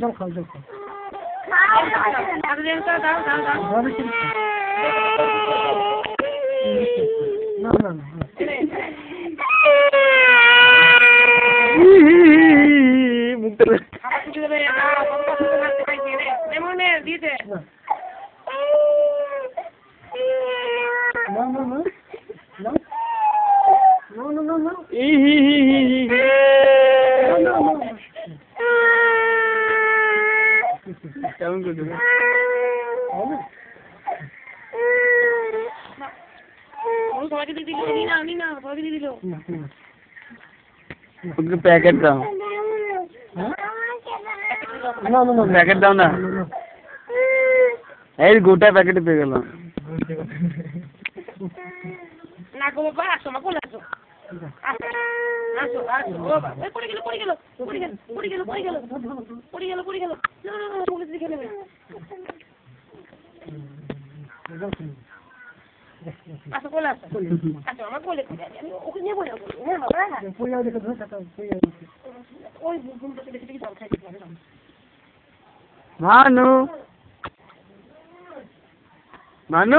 জল খাও জল খাও না না না মুখটা no, no, no. No. No, no, no, no. No, no, no. কেমন করে দেবে? হবে? সবাইকে দিয়ে দিল, নি না, সবাইকে দিয়ে দিল। ওকে প্যাকেট দাও। না না না প্যাকেট দাও না। এই গোটা প্যাকেটে পেয়ে গেল। না গো বাবা, আসো মা কোলে আসো। আসো ও বাবা, পড়ে গেল। না কোলে দিয়ে খেলবে। আসো কোলে আসো। আসো আমার কোলে। আমি ওকে নিয়ে বলে হ্যাঁ বাবা। পুরিয়া দেখে ধরে থাকা পুরিয়া ওই বুমটা দেখে জল খাইতে পারে না। মানু